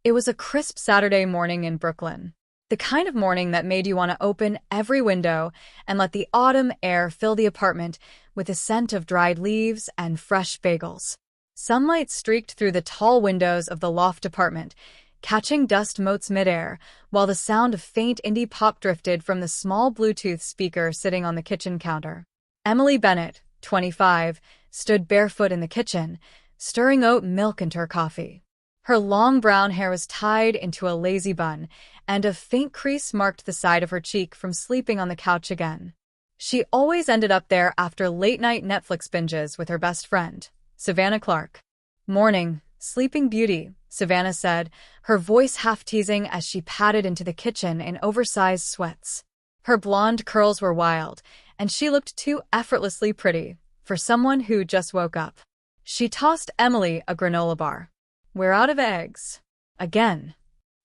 It was a crisp Saturday morning in Brooklyn. The kind of morning that made you want to open every window and let the autumn air fill the apartment with a scent of dried leaves and fresh bagels. Sunlight streaked through the tall windows of the loft apartment, catching dust motes midair, while the sound of faint indie pop drifted from the small Bluetooth speaker sitting on the kitchen counter. Emily Bennett, 25, stood barefoot in the kitchen, stirring oat milk into her coffee. Her long brown hair was tied into a lazy bun, and a faint crease marked the side of her cheek from sleeping on the couch again. She always ended up there after late-night Netflix binges with her best friend, Savannah Clark. "Morning, Sleeping Beauty," Savannah said, her voice half-teasing as she padded into the kitchen in oversized sweats. Her blonde curls were wild, and she looked too effortlessly pretty for someone who just woke up. She tossed Emily a granola bar. "We're out of eggs." Again.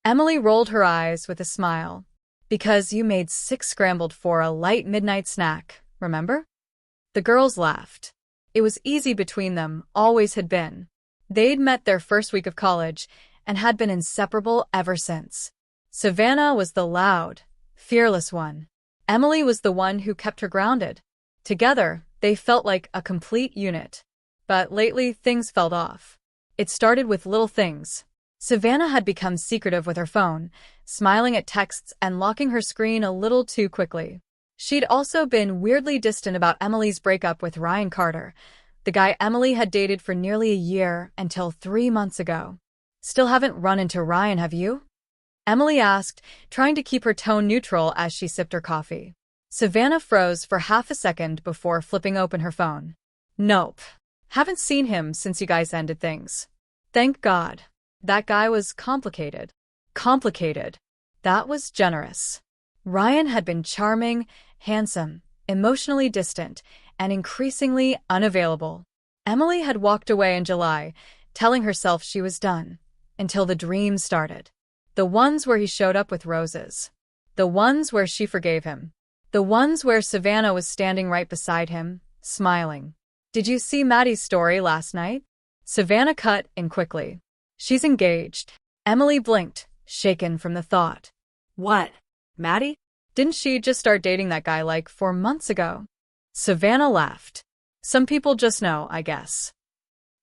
Emily rolled her eyes with a smile. "Because you made 6 scrambled for a light midnight snack, remember?" The girls laughed. It was easy between them, always had been. They'd met their first week of college and had been inseparable ever since. Savannah was the loud, fearless one. Emily was the one who kept her grounded. Together, they felt like a complete unit. But lately, things felt off. It started with little things. Savannah had become secretive with her phone, smiling at texts and locking her screen a little too quickly. She'd also been weirdly distant about Emily's breakup with Ryan Carter, the guy Emily had dated for nearly a year until 3 months ago. "Still haven't run into Ryan, have you?" Emily asked, trying to keep her tone neutral as she sipped her coffee. Savannah froze for half a second before flipping open her phone. "Nope. Haven't seen him since you guys ended things." "Thank God. That guy was complicated." Complicated. That was generous. Ryan had been charming, handsome, emotionally distant, and increasingly unavailable. Emily had walked away in July, telling herself she was done, until the dreams started. The ones where he showed up with roses. The ones where she forgave him. The ones where Savannah was standing right beside him, smiling. "Did you see Maddie's story last night?" Savannah cut in quickly. "She's engaged." Emily blinked, shaken from the thought. "What? Maddie? Didn't she just start dating that guy like 4 months ago?" Savannah laughed. "Some people just know, I guess."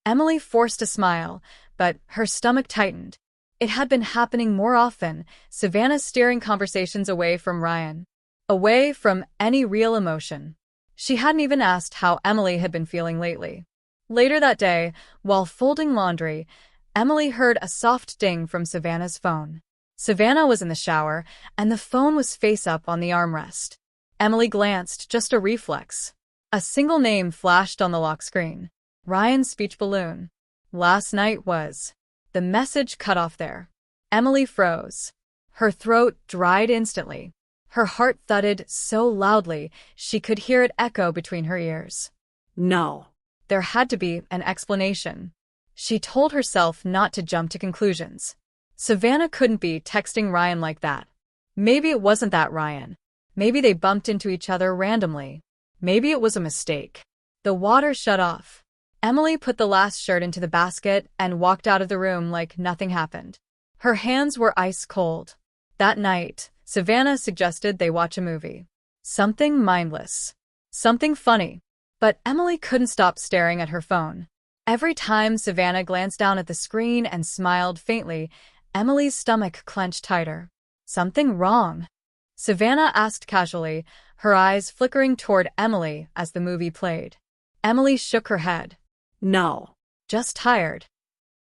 Emily forced a smile, but her stomach tightened. It had been happening more often, Savannah steering conversations away from Ryan. Away from any real emotion. She hadn't even asked how Emily had been feeling lately. Later that day, while folding laundry, Emily heard a soft ding from Savannah's phone. Savannah was in the shower, and the phone was face up on the armrest. Emily glanced, just a reflex. A single name flashed on the lock screen. Ryan's speech balloon. Last night was. The message cut off there. Emily froze. Her throat dried instantly. Her heart thudded so loudly she could hear it echo between her ears. No. There had to be an explanation. She told herself not to jump to conclusions. Savannah couldn't be texting Ryan like that. Maybe it wasn't that Ryan. Maybe they bumped into each other randomly. Maybe it was a mistake. The water shut off. Emily put the last shirt into the basket and walked out of the room like nothing happened. Her hands were ice cold. That night, Savannah suggested they watch a movie. Something mindless. Something funny. But Emily couldn't stop staring at her phone. Every time Savannah glanced down at the screen and smiled faintly, Emily's stomach clenched tighter. "Something wrong?" Savannah asked casually, her eyes flickering toward Emily as the movie played. Emily shook her head. "No. Just tired."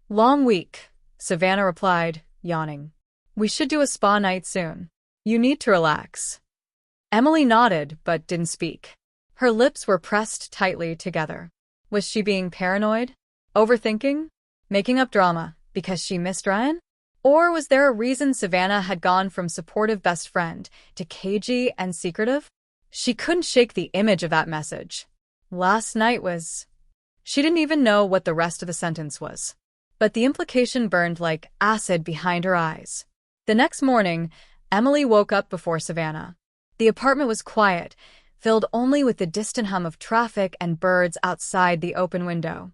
"Long week," Savannah replied, yawning. "We should do a spa night soon. You need to relax." Emily nodded but didn't speak. Her lips were pressed tightly together. Was she being paranoid? Overthinking? Making up drama because she missed Ryan? Or was there a reason Savannah had gone from supportive best friend to cagey and secretive? She couldn't shake the image of that message. Last night was... She didn't even know what the rest of the sentence was. But the implication burned like acid behind her eyes. The next morning, Emily woke up before Savannah. The apartment was quiet, filled only with the distant hum of traffic and birds outside the open window.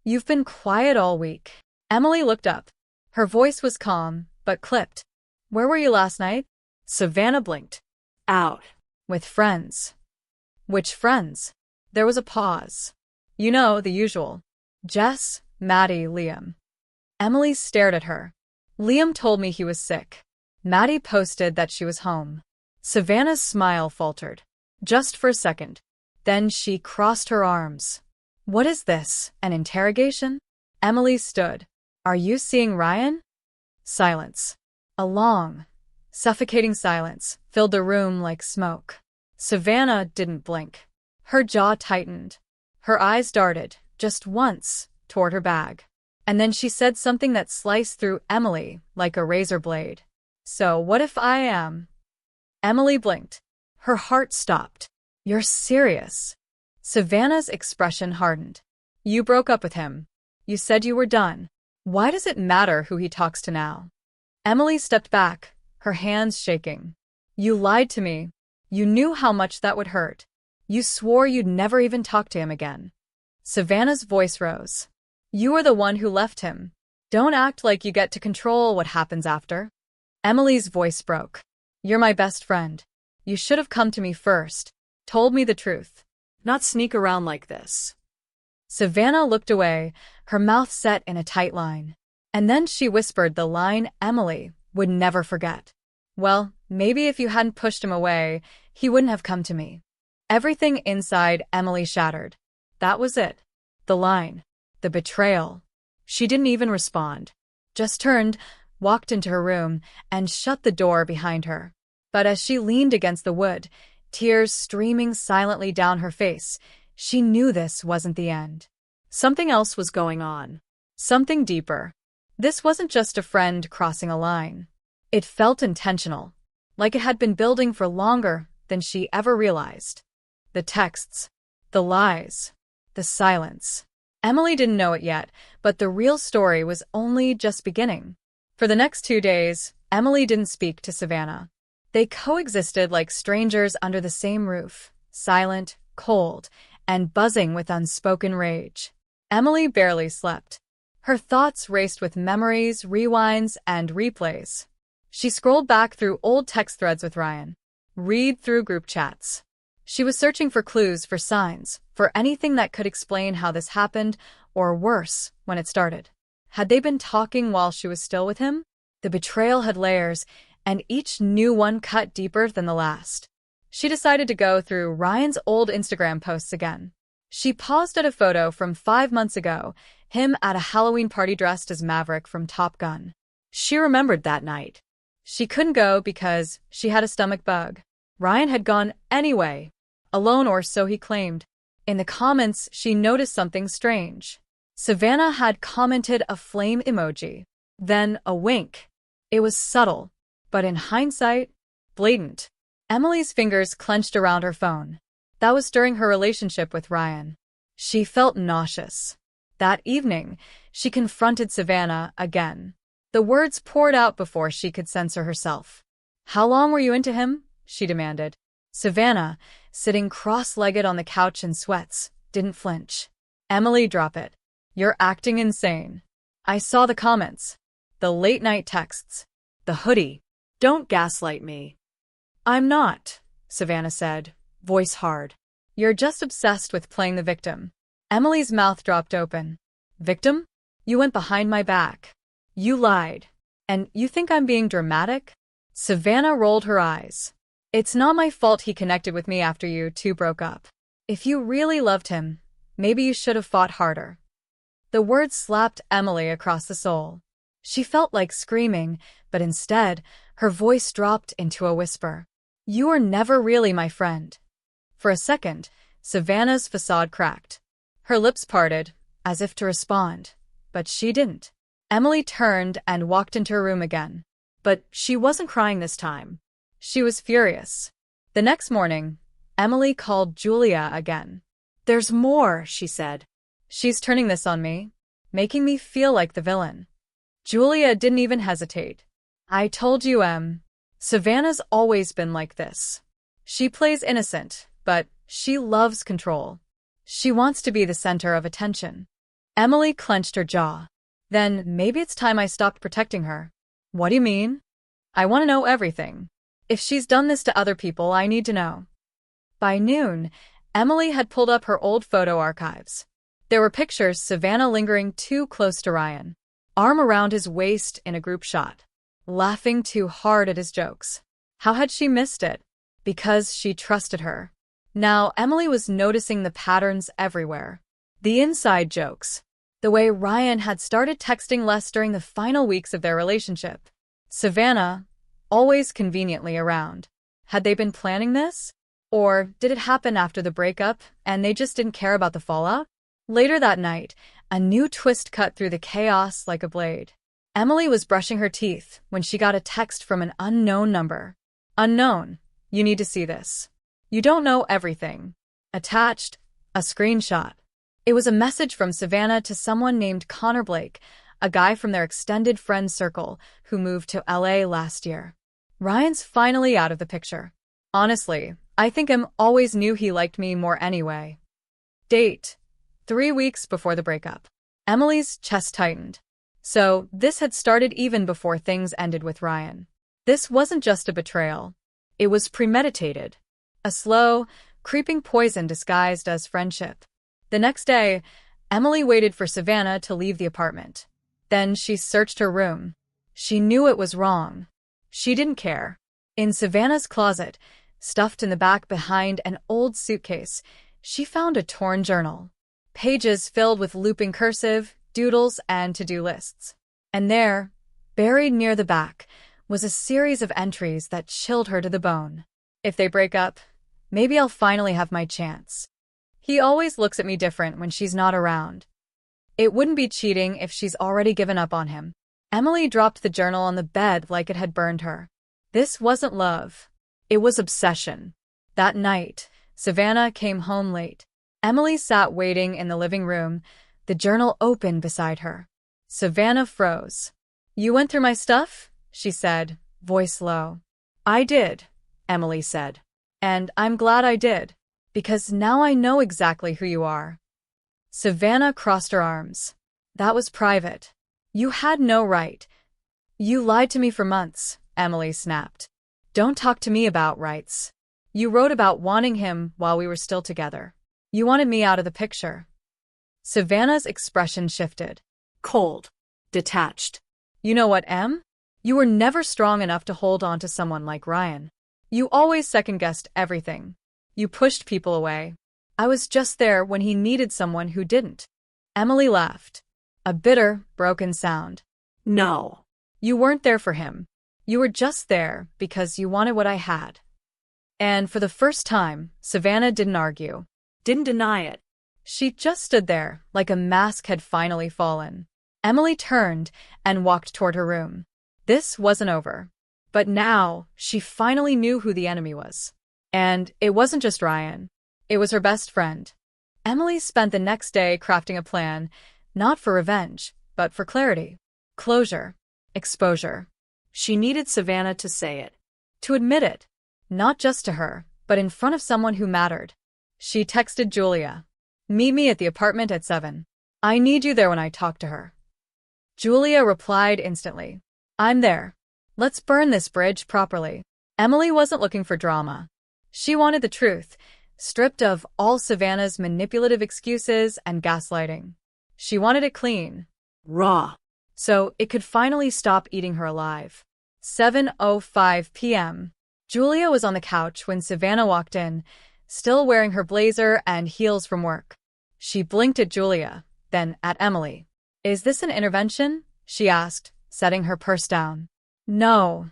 You've been quiet all week. Emily looked up. Her voice was calm, but clipped. Where were you last night? Savannah blinked. Out. With friends. Which friends? There was a pause. You know, the usual. Jess, Maddie, Liam. Emily stared at her. Liam told me he was sick. Maddie posted that she was home. Savannah's smile faltered. Just for a second. Then she crossed her arms. What is this, an interrogation? Emily stood. Are you seeing Ryan? Silence. A long, suffocating silence filled the room like smoke. Savannah didn't blink. Her jaw tightened. Her eyes darted, just once, toward her bag. And then she said something that sliced through Emily like a razor blade. So what if I am? Emily blinked. Her heart stopped. You're serious? Savannah's expression hardened. You broke up with him. You said you were done. Why does it matter who he talks to now? Emily stepped back, her hands shaking. You lied to me. You knew how much that would hurt. You swore you'd never even talk to him again. Savannah's voice rose. You were the one who left him. Don't act like you get to control what happens after. Emily's voice broke. You're my best friend. You should have come to me first, told me the truth. Not sneak around like this. Savannah looked away, her mouth set in a tight line. And then she whispered the line Emily would never forget. Well, maybe if you hadn't pushed him away, he wouldn't have come to me. Everything inside Emily shattered. That was it. The line. The betrayal. She didn't even respond. Just turned, walked into her room, and shut the door behind her. But as she leaned against the wood, tears streaming silently down her face, she knew this wasn't the end. Something else was going on. Something deeper. This wasn't just a friend crossing a line. It felt intentional, like it had been building for longer than she ever realized. The texts, the lies, the silence. Emily didn't know it yet, but the real story was only just beginning. For the next 2 days, Emily didn't speak to Savannah. They coexisted like strangers under the same roof, silent, cold, and buzzing with unspoken rage. Emily barely slept. Her thoughts raced with memories, rewinds, and replays. She scrolled back through old text threads with Ryan, read through group chats. She was searching for clues, for signs, for anything that could explain how this happened, or worse, when it started. Had they been talking while she was still with him? The betrayal had layers, and each new one cut deeper than the last. She decided to go through Ryan's old Instagram posts again. She paused at a photo from 5 months ago, him at a Halloween party dressed as Maverick from Top Gun. She remembered that night. She couldn't go because she had a stomach bug. Ryan had gone anyway, alone, or so he claimed. In the comments, she noticed something strange. Savannah had commented a flame emoji, then a wink. It was subtle, but in hindsight, blatant. Emily's fingers clenched around her phone. That was during her relationship with Ryan. She felt nauseous. That evening, she confronted Savannah again. The words poured out before she could censor herself. How long were you into him? She demanded. Savannah, sitting cross-legged on the couch in sweats, didn't flinch. Emily, drop it. You're acting insane. I saw the comments. The late-night texts. The hoodie. Don't gaslight me. I'm not, Savannah said, voice hard. You're just obsessed with playing the victim. Emily's mouth dropped open. Victim? You went behind my back. You lied. And you think I'm being dramatic? Savannah rolled her eyes. It's not my fault he connected with me after you two broke up. If you really loved him, maybe you should have fought harder. The words slapped Emily across the soul. She felt like screaming, but instead, her voice dropped into a whisper. You were never really my friend. For a second, Savannah's facade cracked. Her lips parted, as if to respond, but she didn't. Emily turned and walked into her room again. But she wasn't crying this time. She was furious. The next morning, Emily called Julia again. There's more, she said. She's turning this on me, making me feel like the villain. Julia didn't even hesitate. I told you, Savannah's always been like this. She plays innocent, but she loves control. She wants to be the center of attention. Emily clenched her jaw. Then maybe it's time I stopped protecting her. What do you mean? I want to know everything. If she's done this to other people, I need to know. By noon, Emily had pulled up her old photo archives. There were pictures Savannah lingering too close to Ryan, arm around his waist in a group shot, laughing too hard at his jokes. How had she missed it? Because she trusted her. Now Emily was noticing the patterns everywhere. The inside jokes. The way Ryan had started texting less during the final weeks of their relationship. Savannah, always conveniently around. Had they been planning this? Or did it happen after the breakup and they just didn't care about the fallout? Later that night, a new twist cut through the chaos like a blade. Emily was brushing her teeth when she got a text from an unknown number. Unknown, you need to see this. You don't know everything. Attached, a screenshot. It was a message from Savannah to someone named Connor Blake, a guy from their extended friend circle who moved to LA last year. Ryan's finally out of the picture. Honestly, I think Em always knew he liked me more anyway. Date: 3 weeks before the breakup. Emily's chest tightened. So, this had started even before things ended with Ryan. This wasn't just a betrayal. It was premeditated. A slow, creeping poison disguised as friendship. The next day, Emily waited for Savannah to leave the apartment. Then she searched her room. She knew it was wrong. She didn't care. In Savannah's closet, stuffed in the back behind an old suitcase, she found a torn journal. Pages filled with looping cursive, doodles, and to-do lists. And there, buried near the back, was a series of entries that chilled her to the bone. If they break up, maybe I'll finally have my chance. He always looks at me different when she's not around. It wouldn't be cheating if she's already given up on him. Emily dropped the journal on the bed like it had burned her. This wasn't love. It was obsession. That night, Savannah came home late. Emily sat waiting in the living room, the journal open beside her. Savannah froze. "You went through my stuff?" she said, voice low. "I did," Emily said. "And I'm glad I did, because now I know exactly who you are." Savannah crossed her arms. "That was private. You had no right." "You lied to me for months," Emily snapped. "Don't talk to me about rights. You wrote about wanting him while we were still together. You wanted me out of the picture." Savannah's expression shifted. Cold. Detached. "You know what, Em? You were never strong enough to hold on to someone like Ryan. You always second-guessed everything. You pushed people away. I was just there when he needed someone who didn't." Emily laughed. A bitter, broken sound. No. "You weren't there for him. You were just there because you wanted what I had." And for the first time, Savannah didn't argue. Didn't deny it. She just stood there, like a mask had finally fallen. Emily turned and walked toward her room. This wasn't over. But now, she finally knew who the enemy was. And it wasn't just Ryan. It was her best friend. Emily spent the next day crafting a plan, not for revenge, but for clarity. Closure. Exposure. She needed Savannah to say it. To admit it. Not just to her, but in front of someone who mattered. She texted Julia. "Meet me at the apartment at 7. I need you there when I talk to her." Julia replied instantly. "I'm there. Let's burn this bridge properly." Emily wasn't looking for drama. She wanted the truth, stripped of all Savannah's manipulative excuses and gaslighting. She wanted it clean. Raw. So it could finally stop eating her alive. 7:05 p.m. Julia was on the couch when Savannah walked in, still wearing her blazer and heels from work. She blinked at Julia, then at Emily. "Is this an intervention?" she asked, setting her purse down. "No,"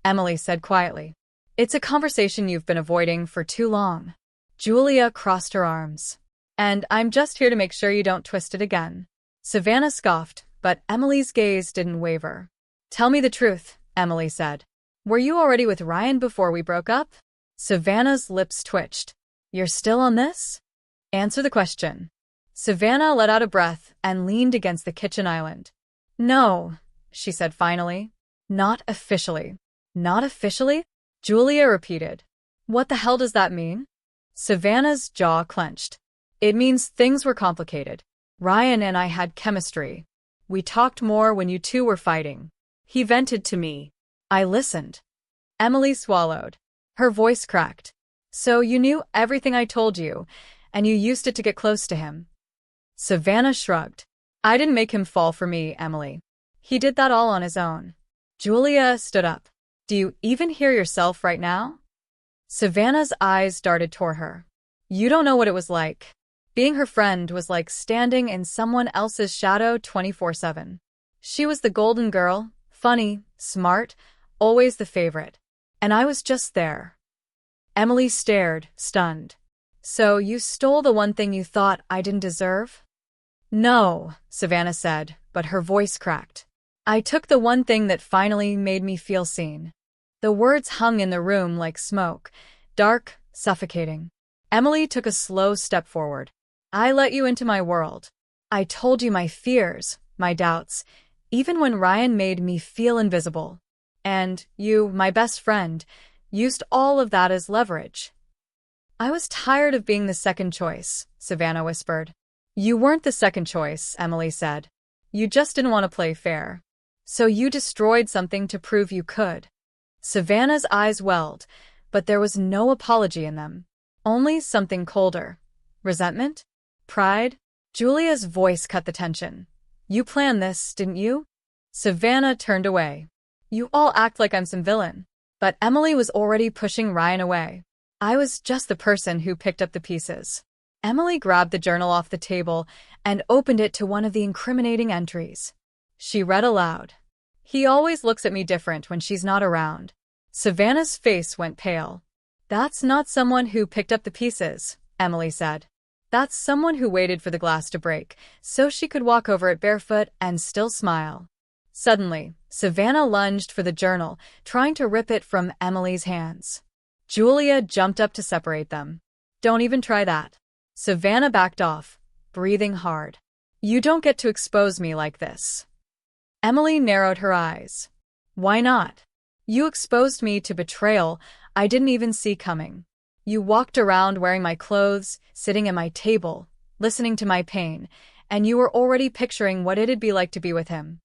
Emily said quietly. "It's a conversation you've been avoiding for too long." Julia crossed her arms. "And I'm just here to make sure you don't twist it again." Savannah scoffed, but Emily's gaze didn't waver. "Tell me the truth," Emily said. "Were you already with Ryan before we broke up?" Savannah's lips twitched. "You're still on this? Answer the question." Savannah let out a breath and leaned against the kitchen island. "No," she said finally. "Not officially." "Not officially?" Julia repeated. "What the hell does that mean?" Savannah's jaw clenched. "It means things were complicated. Ryan and I had chemistry. We talked more when you two were fighting. He vented to me. I listened. Emily swallowed. Her voice cracked. So you knew everything I told you, and you used it to get close to him. Savannah shrugged. I didn't make him fall for me, Emily. He did that all on his own. Julia stood up. Do you even hear yourself right now? Savannah's eyes darted toward her. You don't know what it was like. Being her friend was like standing in someone else's shadow 24/7. She was the golden girl, funny, smart, always the favorite. And I was just there. Emily stared, stunned. So you stole the one thing you thought I didn't deserve? No, Savannah said, but her voice cracked. I took the one thing that finally made me feel seen. The words hung in the room like smoke, dark, suffocating. Emily took a slow step forward. I let you into my world. I told you my fears, my doubts, even when Ryan made me feel invisible. And you, my best friend, used all of that as leverage. I was tired of being the second choice, Savannah whispered. You weren't the second choice, Emily said. You just didn't want to play fair. So you destroyed something to prove you could. Savannah's eyes welled, but there was no apology in them. Only something colder. Resentment? Pride? Julia's voice cut the tension. You planned this, didn't you? Savannah turned away. You all act like I'm some villain. But Emily was already pushing Ryan away. I was just the person who picked up the pieces. Emily grabbed the journal off the table and opened it to one of the incriminating entries. She read aloud. He always looks at me different when she's not around. Savannah's face went pale. That's not someone who picked up the pieces, Emily said. That's someone who waited for the glass to break, so she could walk over it barefoot and still smile. Suddenly, Savannah lunged for the journal, trying to rip it from Emily's hands. Julia jumped up to separate them. Don't even try that. Savannah backed off, breathing hard. You don't get to expose me like this. Emily narrowed her eyes. Why not? You exposed me to betrayal I didn't even see coming. You walked around wearing my clothes, sitting at my table, listening to my pain, and you were already picturing what it'd be like to be with him.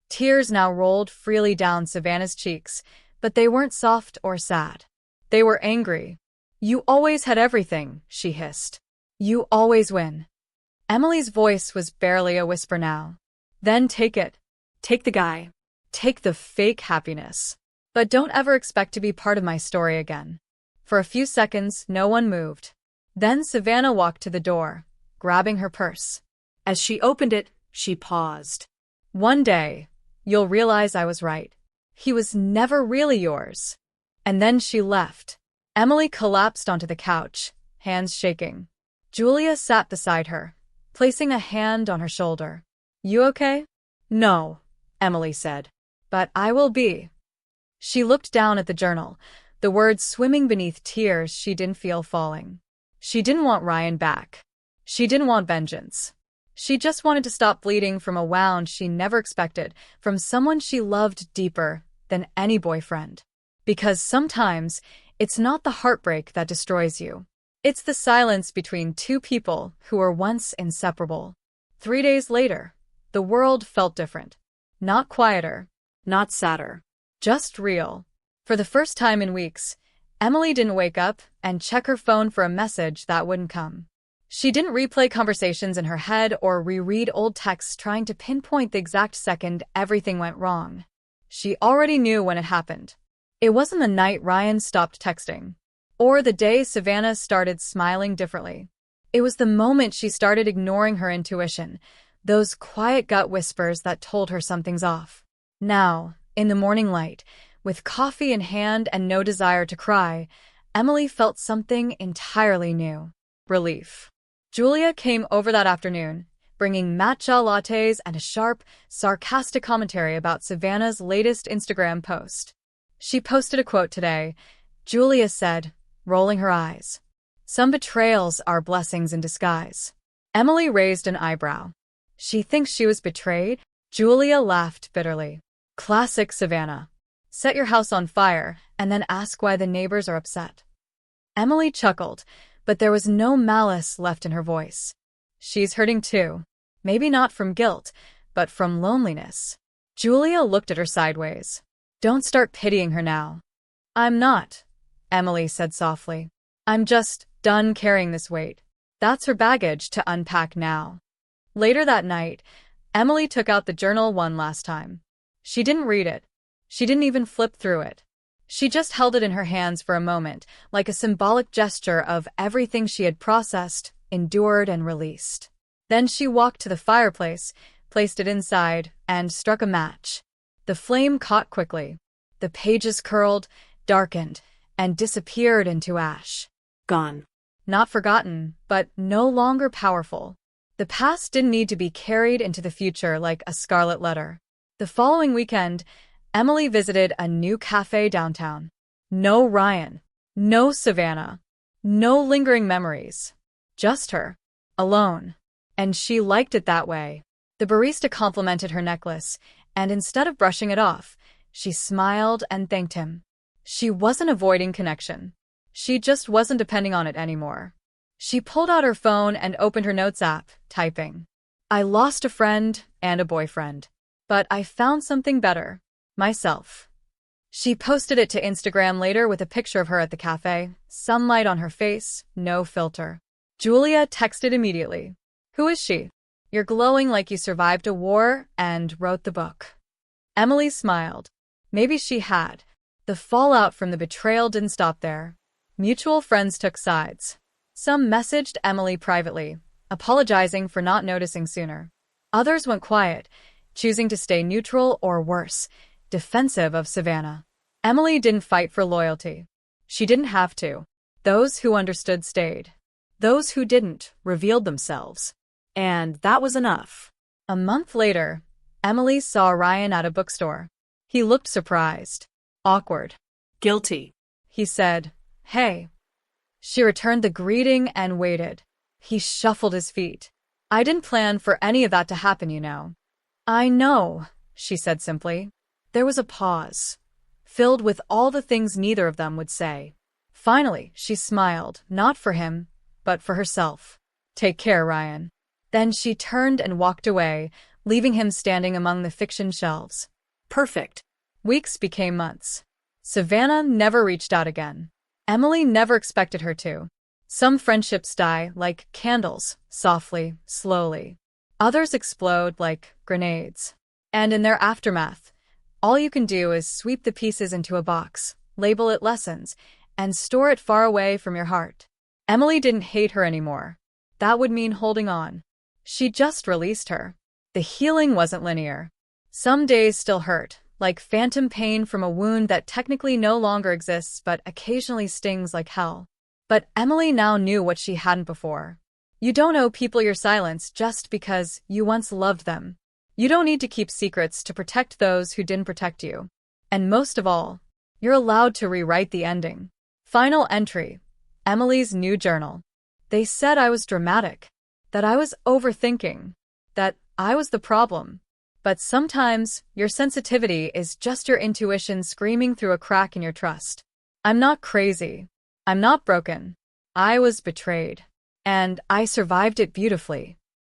Tears now rolled freely down Savannah's cheeks, but they weren't soft or sad. They were angry. You always had everything, she hissed. You always win. Emily's voice was barely a whisper now. Then take it. Take the guy. Take the fake happiness. But don't ever expect to be part of my story again. For a few seconds, no one moved. Then Savannah walked to the door, grabbing her purse. As she opened it, she paused. One day, you'll realize I was right. He was never really yours. And then she left. Emily collapsed onto the couch, hands shaking. Julia sat beside her, placing a hand on her shoulder. You okay? No, Emily said. But I will be. She looked down at the journal, the words swimming beneath tears she didn't feel falling. She didn't want Ryan back. She didn't want vengeance. She just wanted to stop bleeding from a wound she never expected, from someone she loved deeper than any boyfriend. Because sometimes, it's not the heartbreak that destroys you. It's the silence between two people who were once inseparable. 3 days later, the world felt different. Not quieter, not sadder, just real. For the first time in weeks, Emily didn't wake up and check her phone for a message that wouldn't come. She didn't replay conversations in her head or reread old texts trying to pinpoint the exact second everything went wrong. She already knew when it happened. It wasn't the night Ryan stopped texting, or the day Savannah started smiling differently. It was the moment she started ignoring her intuition, those quiet gut whispers that told her something's off. Now, in the morning light, with coffee in hand and no desire to cry, Emily felt something entirely new. Relief. Julia came over that afternoon, bringing matcha lattes and a sharp, sarcastic commentary about Savannah's latest Instagram post. She posted a quote today. Julia said, rolling her eyes. Some betrayals are blessings in disguise. Emily raised an eyebrow. She thinks she was betrayed? Julia laughed bitterly. Classic Savannah. Set your house on fire, and then ask why the neighbors are upset. Emily chuckled, but there was no malice left in her voice. She's hurting too. Maybe not from guilt, but from loneliness. Julia looked at her sideways. Don't start pitying her now. I'm not, Emily said softly. I'm just done carrying this weight. That's her baggage to unpack now. Later that night, Emily took out the journal one last time. She didn't read it. She didn't even flip through it. She just held it in her hands for a moment, like a symbolic gesture of everything she had processed, endured, and released. Then she walked to the fireplace, placed it inside, and struck a match. The flame caught quickly. The pages curled, darkened, and disappeared into ash. Gone. Not forgotten, but no longer powerful. The past didn't need to be carried into the future like a scarlet letter. The following weekend, Emily visited a new cafe downtown. No Ryan. No Savannah. No lingering memories. Just her. Alone. And she liked it that way. The barista complimented her necklace, and instead of brushing it off, she smiled and thanked him. She wasn't avoiding connection. She just wasn't depending on it anymore. She pulled out her phone and opened her notes app, typing. I lost a friend and a boyfriend. But I found something better. Myself. She posted it to Instagram later with a picture of her at the cafe, sunlight on her face, no filter. Julia texted immediately. Who is she? You're glowing like you survived a war and wrote the book. Emily smiled. Maybe she had. The fallout from the betrayal didn't stop there. Mutual friends took sides. Some messaged Emily privately, apologizing for not noticing sooner. Others went quiet, choosing to stay neutral or worse, defensive of Savannah. Emily didn't fight for loyalty. She didn't have to. Those who understood stayed. Those who didn't revealed themselves. And that was enough. A month later, Emily saw Ryan at a bookstore. He looked surprised. Awkward. Guilty. He said, Hey. She returned the greeting and waited. He shuffled his feet. I didn't plan for any of that to happen, you know. I know, she said simply. There was a pause, filled with all the things neither of them would say. Finally, she smiled, not for him, but for herself. Take care, Ryan. Then she turned and walked away, leaving him standing among the fiction shelves. Perfect. Weeks became months. Savannah never reached out again. Emily never expected her to. Some friendships die like candles, softly, slowly. Others explode like grenades. And in their aftermath, all you can do is sweep the pieces into a box, label it lessons, and store it far away from your heart. Emily didn't hate her anymore. That would mean holding on. She just released her. The healing wasn't linear. Some days still hurt, like phantom pain from a wound that technically no longer exists but occasionally stings like hell. But Emily now knew what she hadn't before. You don't owe people your silence just because you once loved them. You don't need to keep secrets to protect those who didn't protect you. And most of all, you're allowed to rewrite the ending. Final entry. Emily's new journal. They said I was dramatic, that I was overthinking, that I was the problem. But sometimes, your sensitivity is just your intuition screaming through a crack in your trust. I'm not crazy. I'm not broken. I was betrayed. And I survived it beautifully.